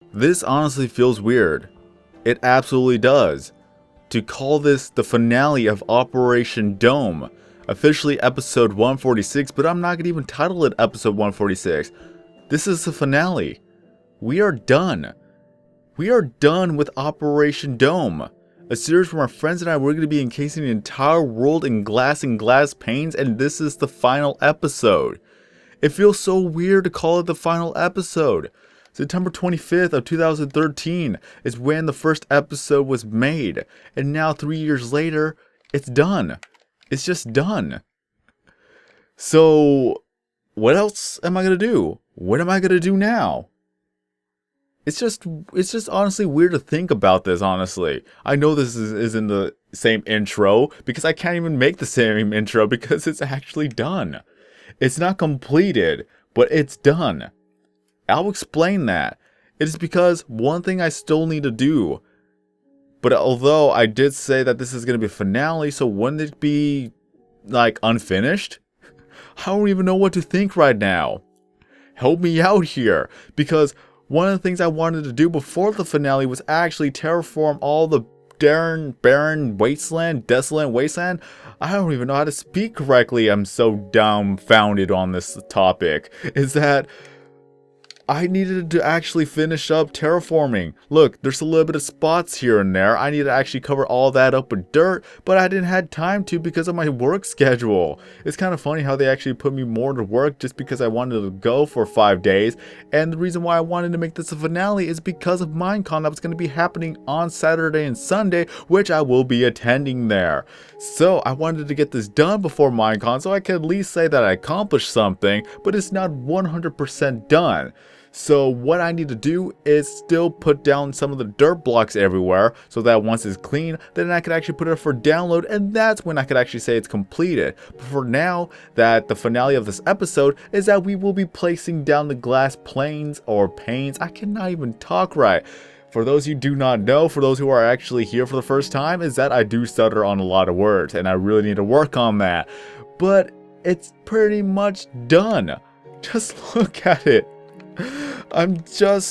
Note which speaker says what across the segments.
Speaker 1: This honestly feels weird. It absolutely does. To call this the finale of Operation Dome. Officially episode 146, but I'm not going to even title it episode 146. This is the finale. We are done. We are done with Operation Dome. A series where my friends and I were going to be encasing the entire world in glass and glass panes, and this is the final episode. It feels so weird to call it the final episode. September 25th of 2013 is when the first episode was made. And now 3 years later, it's done. It's just done. So, what else am I going to do? What am I going to do now? It's just honestly weird to think about this, honestly. I know this isn't the same intro because I can't even make the same intro because it's actually done. It's not completed, but it's done. I'll explain that. It is because one thing I still need to do. But although I did say that this is going to be a finale, so wouldn't it be, like, unfinished? I don't even know what to think right now. Help me out here. Because one of the things I wanted to do before the finale was actually terraform all the barren wasteland, desolate wasteland. I don't even know how to speak correctly. I'm so dumbfounded on this topic. Is that I needed to actually finish up terraforming. Look, there's a little bit of spots here and there. I need to actually cover all that up with dirt, but I didn't have time to because of my work schedule. It's kind of funny how they actually put me more to work just because I wanted to go for 5 days. And the reason why I wanted to make this a finale is because of Minecon that was going to be happening on Saturday and Sunday, which I will be attending there. So I wanted to get this done before Minecon so I could at least say that I accomplished something, but it's not 100% done. So what I need to do is still put down some of the dirt blocks everywhere so that once it's clean, then I could actually put it up for download, and that's when I could actually say it's completed. But for now, that the finale of this episode is that we will be placing down the glass planes or panes. I cannot even talk right. For those you do not know, for those who are actually here for the first time, is that I do stutter on a lot of words and I really need to work on that. But it's pretty much done. Just look at it. I'm just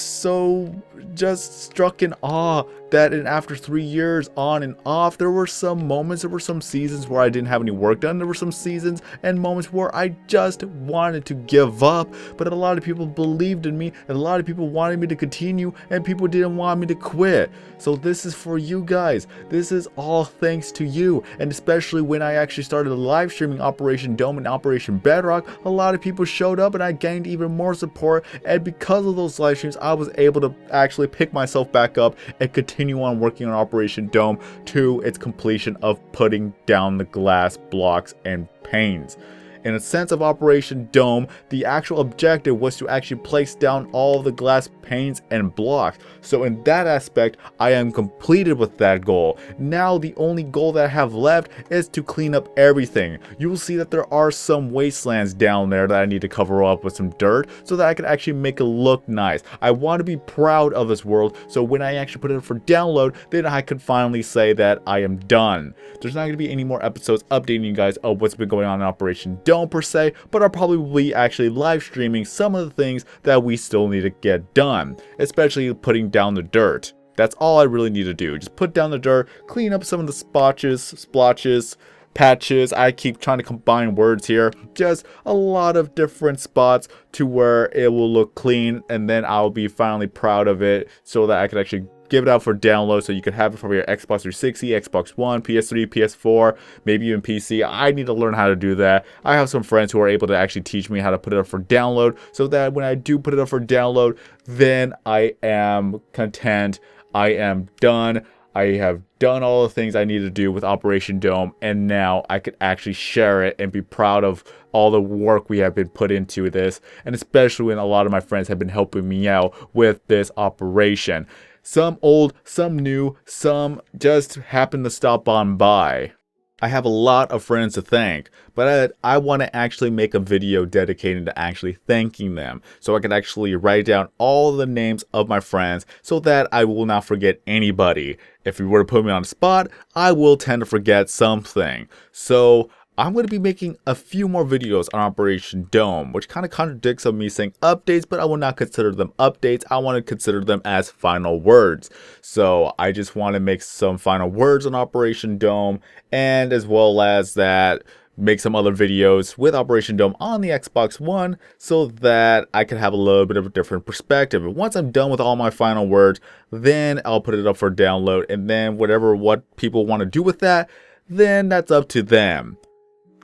Speaker 1: struck in awe that after 3 years on and off, there were some moments, there were some seasons where I didn't have any work done. There were some seasons and moments where I just wanted to give up, but a lot of people believed in me and a lot of people wanted me to continue and people didn't want me to quit. So this is for you guys. This is all thanks to you. And especially when I actually started live streaming Operation Dome and Operation Bedrock, a lot of people showed up and I gained even more support. And because of those live streams, I was able to actually pick myself back up and continue on working on Operation Dome to its completion of putting down the glass blocks and panes. In a sense of Operation Dome, the actual objective was to actually place down all the glass panes and blocks. So in that aspect, I am completed with that goal. Now the only goal that I have left is to clean up everything. You will see that there are some wastelands down there that I need to cover up with some dirt so that I can actually make it look nice. I want to be proud of this world, so when I actually put it up for download, then I could finally say that I am done. There's not going to be any more episodes updating you guys of what's been going on in Operation Dome per se, but I'll probably be actually live streaming some of the things that we still need to get done, especially putting down the dirt. That's all I really need to do. Just put down the dirt, clean up some of the splotches, patches. I keep trying to combine words here. Just a lot of different spots to where it will look clean, and then I'll be finally proud of it so that I can actually give it out for download so you could have it for your Xbox 360, Xbox One, PS3, PS4, maybe even PC. I need to learn how to do that. I have some friends who are able to actually teach me how to put it up for download so that when I do put it up for download, then I am content. I am done. I have done all the things I need to do with Operation Dome, and now I could actually share it and be proud of all the work we have been put into this, and especially when a lot of my friends have been helping me out with this operation. Some old, some new, some just happened to stop on by. I have a lot of friends to thank, but I want to actually make a video dedicated to actually thanking them, so I can actually write down all the names of my friends so that I will not forget anybody. If you were to put me on the spot, I will tend to forget something. So I'm going to be making a few more videos on Operation Dome, which kind of contradicts of me saying updates, but I will not consider them updates. I want to consider them as final words. So I just want to make some final words on Operation Dome, and as well as that, make some other videos with Operation Dome on the Xbox One so that I can have a little bit of a different perspective. And once I'm done with all my final words, then I'll put it up for download, and then what people want to do with that, then that's up to them.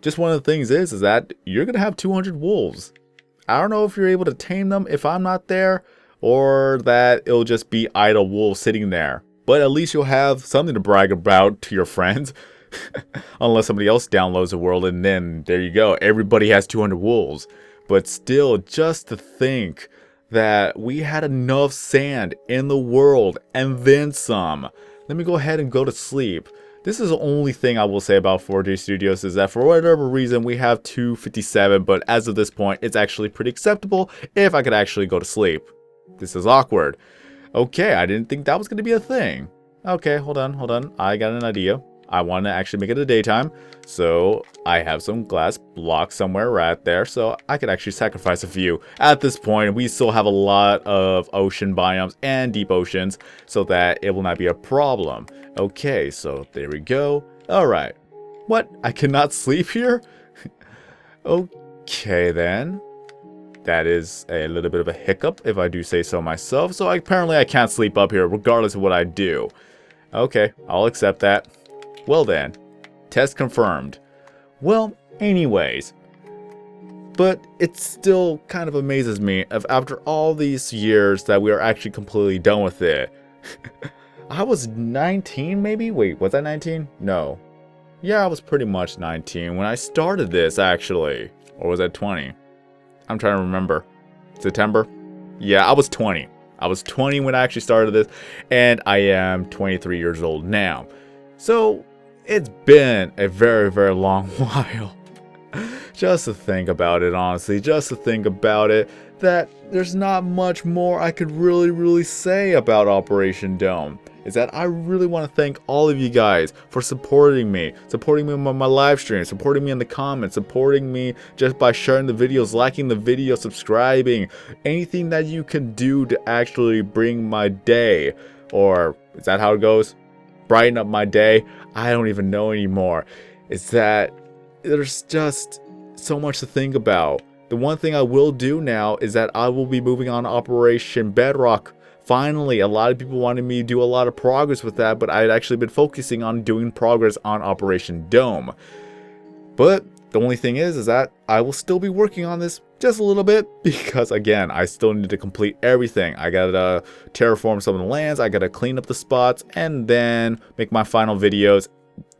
Speaker 1: Just one of the things is that you're going to have 200 wolves. I don't know if you're able to tame them if I'm not there, or that it'll just be idle wolves sitting there. But at least you'll have something to brag about to your friends. Unless somebody else downloads the world, and then there you go. Everybody has 200 wolves. But still, just to think that we had enough sand in the world and then some. Let me go ahead and go to sleep. This is the only thing I will say about 4J Studios is that for whatever reason we have 257, but as of this point it's actually pretty acceptable if I could actually go to sleep. This is awkward. Okay, I didn't think that was going to be a thing. Okay, hold on. I got an idea. I want to actually make it a daytime, so I have some glass blocks somewhere right there, so I could actually sacrifice a few. At this point, we still have a lot of ocean biomes and deep oceans, so that it will not be a problem. Okay, so there we go. Alright. What? I cannot sleep here? Okay, then. That is a little bit of a hiccup, if I do say so myself, so apparently I can't sleep up here, regardless of what I do. Okay, I'll accept that. Well then, test confirmed. Well, anyways, but it still kind of amazes me if after all these years that we are actually completely done with it. I was 19 maybe? Wait, was I 19? No. Yeah, I was pretty much 19 when I started this actually. Or was I 20? I'm trying to remember. September? Yeah, I was 20. I was 20 when I actually started this, and I am 23 years old now. So, it's been a very, very long while. Just to think about it, honestly, just to think about it, that there's not much more I could really say about Operation Dome. Is that I really want to thank all of you guys for supporting me on my live stream, supporting me in the comments, supporting me just by sharing the videos, liking the video, subscribing, anything that you can do to actually bring my day, or is that how it goes? Brighten up my day? I don't even know anymore. It's that there's just so much to think about. The one thing I will do now is that I will be moving on to Operation Bedrock. Finally, a lot of people wanted me to do a lot of progress with that, but I had actually been focusing on doing progress on Operation Dome. But the only thing is that I will still be working on this just a little bit because, again, I still need to complete everything. I gotta terraform some of the lands, I gotta clean up the spots, and then make my final videos,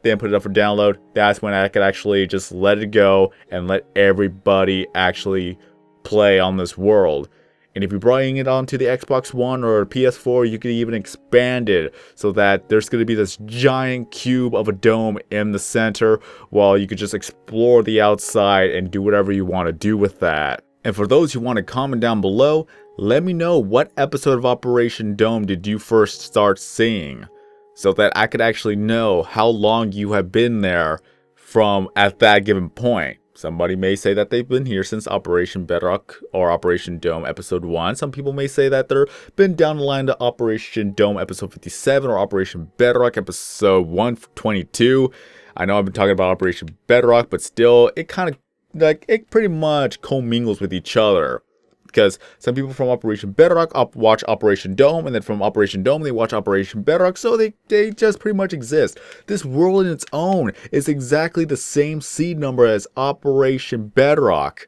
Speaker 1: then put it up for download. That's when I could actually just let it go and let everybody actually play on this world. And if you're bringing it onto the Xbox One or PS4, you could even expand it so that there's going to be this giant cube of a dome in the center, while you could just explore the outside and do whatever you want to do with that. And for those who want to comment down below, let me know what episode of Operation Dome did you first start seeing, so that I could actually know how long you have been there from at that given point. Somebody may say that they've been here since Operation Bedrock or Operation Dome episode 1. Some people may say that they've been down the line to Operation Dome episode 57 or Operation Bedrock episode 122. I know I've been talking about Operation Bedrock, but still, it kind of, like, it pretty much commingles with each other. Because some people from Operation Bedrock watch Operation Dome, and then from Operation Dome they watch Operation Bedrock, so they just pretty much exist. This world in its own is exactly the same seed number as Operation Bedrock.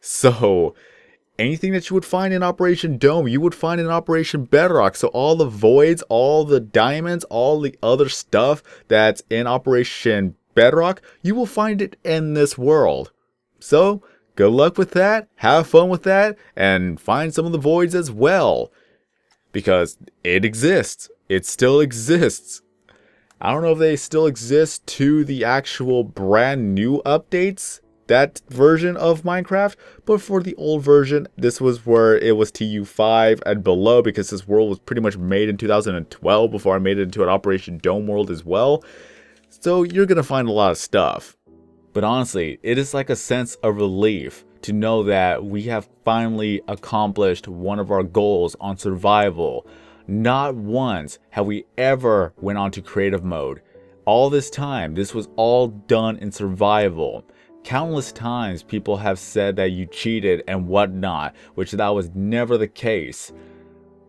Speaker 1: So anything that you would find in Operation Dome, you would find in Operation Bedrock. So all the voids, all the diamonds, all the other stuff that's in Operation Bedrock, you will find it in this world. So good luck with that, have fun with that, and find some of the voids as well. Because it exists. It still exists. I don't know if they still exist to the actual brand new updates, that version of Minecraft, but for the old version, this was where it was TU5 and below, because this world was pretty much made in 2012 before I made it into an Operation Dome world as well. So you're going to find a lot of stuff. But honestly, it is like a sense of relief to know that we have finally accomplished one of our goals on survival. Not once have we ever went on to creative mode. All this time, this was all done in survival. Countless times people have said that you cheated and whatnot, which that was never the case.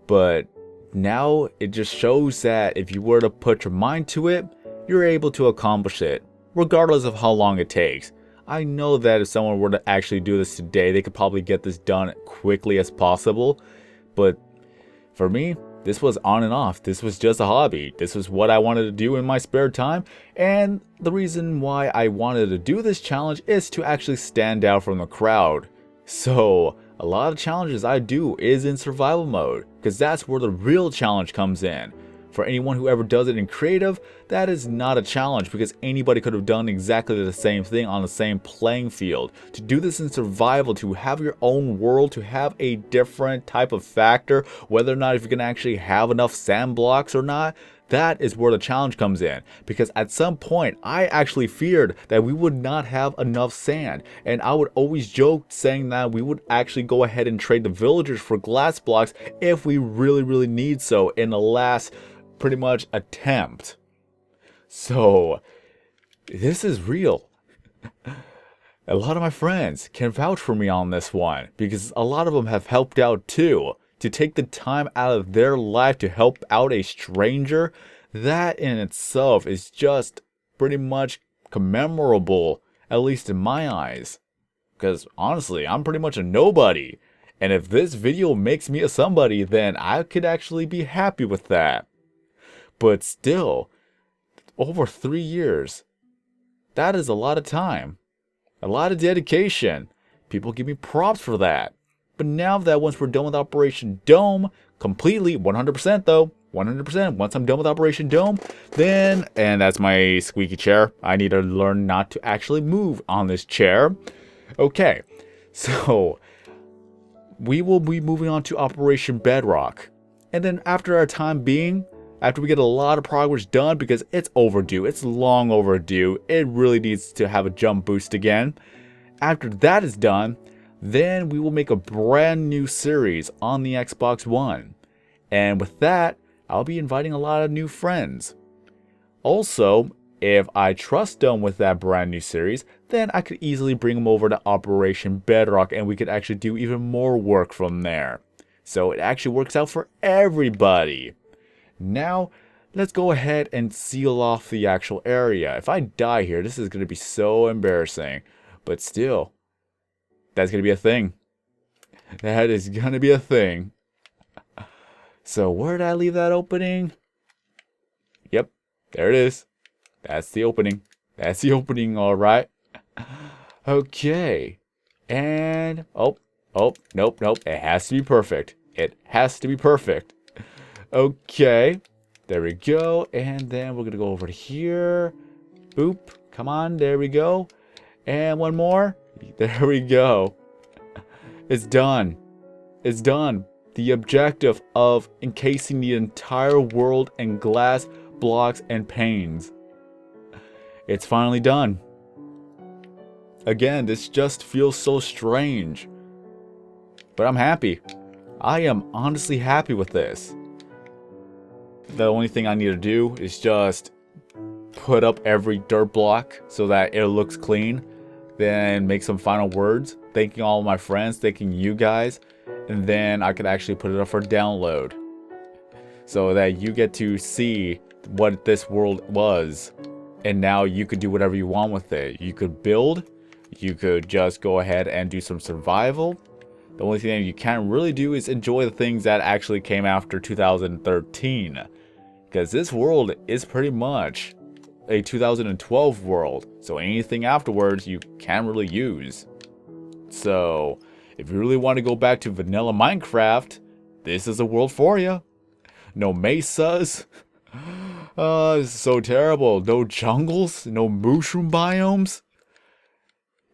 Speaker 1: But now it just shows that if you were to put your mind to it, you're able to accomplish it, regardless of how long it takes. I know that if someone were to actually do this today, they could probably get this done quickly as possible. But for me, this was on and off. This was just a hobby. This was what I wanted to do in my spare time. And the reason why I wanted to do this challenge is to actually stand out from the crowd. So a lot of challenges I do is in survival mode, because that's where the real challenge comes in. For anyone who ever does it in creative, that is not a challenge, because anybody could have done exactly the same thing on the same playing field. To do this in survival, to have your own world, to have a different type of factor, whether or not if you can actually have enough sand blocks or not, that is where the challenge comes in. Because at some point, I actually feared that we would not have enough sand. And I would always joke saying that we would actually go ahead and trade the villagers for glass blocks if we really need so in the last pretty much attempt. So this is real. A lot of my friends can vouch for me on this one, because a lot of them have helped out too. To take the time out of their life to help out a stranger, that in itself is just pretty much commemorable, at least in my eyes. Because honestly, I'm pretty much a nobody. And if this video makes me a somebody, then I could actually be happy with that. But still, over 3 years, that is a lot of time. A lot of dedication. People give me props for that. But now that once we're done with Operation Dome, completely, 100% though, 100%, once I'm done with Operation Dome, then, and that's my squeaky chair, I need to learn not to actually move on this chair. Okay, so we will be moving on to Operation Bedrock. And then after our time being, after we get a lot of progress done, because it's overdue, it's long overdue, it really needs to have a jump boost again. After that is done, then we will make a brand new series on the Xbox One. And with that, I'll be inviting a lot of new friends. Also, if I trust them with that brand new series, then I could easily bring them over to Operation Bedrock and we could actually do even more work from there. So it actually works out for everybody. Now, let's go ahead and seal off the actual area. If I die here, this is going to be so embarrassing. But still, that's going to be a thing. That is going to be a thing. So where did I leave that opening? Yep, there it is. That's the opening. That's the opening, all right. Okay. And, oh, nope. It has to be perfect. It has to be perfect. Okay, there we go. And then we're going to go over to here. Boop. Come on, there we go. And one more. There we go. It's done. It's done. The objective of encasing the entire world in glass, blocks, and panes. It's finally done. Again, this just feels so strange. But I'm happy. I am honestly happy with this. The only thing I need to do is just put up every dirt block so that it looks clean. Then make some final words, thanking all my friends, thanking you guys. And then I could actually put it up for download. So that you get to see what this world was. And now you could do whatever you want with it. You could build. You could just go ahead and do some survival. The only thing you can't really do is enjoy the things that actually came after 2013. Because this world is pretty much a 2012 world. So anything afterwards you can't really use. So if you really want to go back to vanilla Minecraft, this is a world for you. No mesas. This is so terrible. No jungles. No mushroom biomes.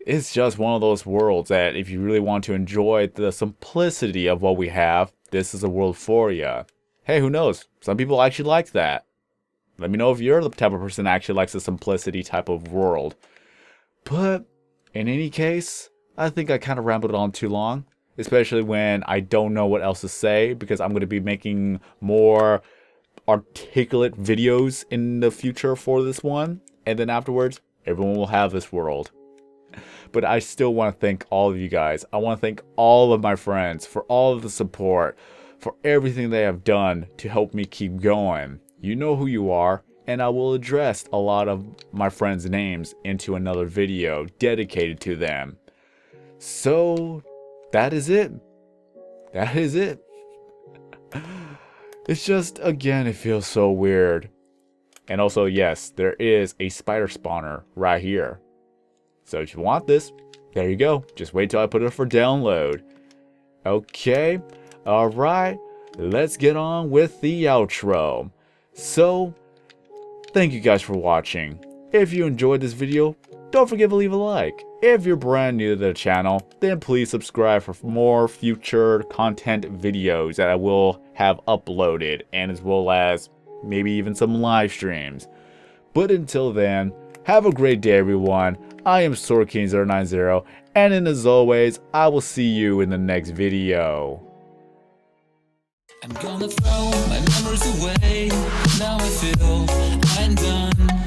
Speaker 1: It's just one of those worlds that if you really want to enjoy the simplicity of what we have, this is a world for you. Hey, who knows? Some people actually like that. Let me know if you're the type of person that actually likes the simplicity type of world. But in any case, I think I kind of rambled on too long, especially when I don't know what else to say because I'm going to be making more articulate videos in the future for this one. And then afterwards, everyone will have this world. But I still want to thank all of you guys. I want to thank all of my friends for all of the support, for everything they have done to help me keep going. You know who you are, and I will address a lot of my friends' names into another video dedicated to them. So, that is it. That is it. It's just, again, it feels so weird. And also, yes, there is a spider spawner right here. So if you want this, there you go. Just wait till I put it for download. Okay, alright, let's get on with the outro. So, thank you guys for watching. If you enjoyed this video, don't forget to leave a like. If you're brand new to the channel, then please subscribe for more future content videos that I will have uploaded, and as well as maybe even some live streams. But until then, have a great day everyone. I am SwordKing090, and as always, I will see you in the next video.
Speaker 2: I'm gonna throw my memories away. Now I feel I'm done.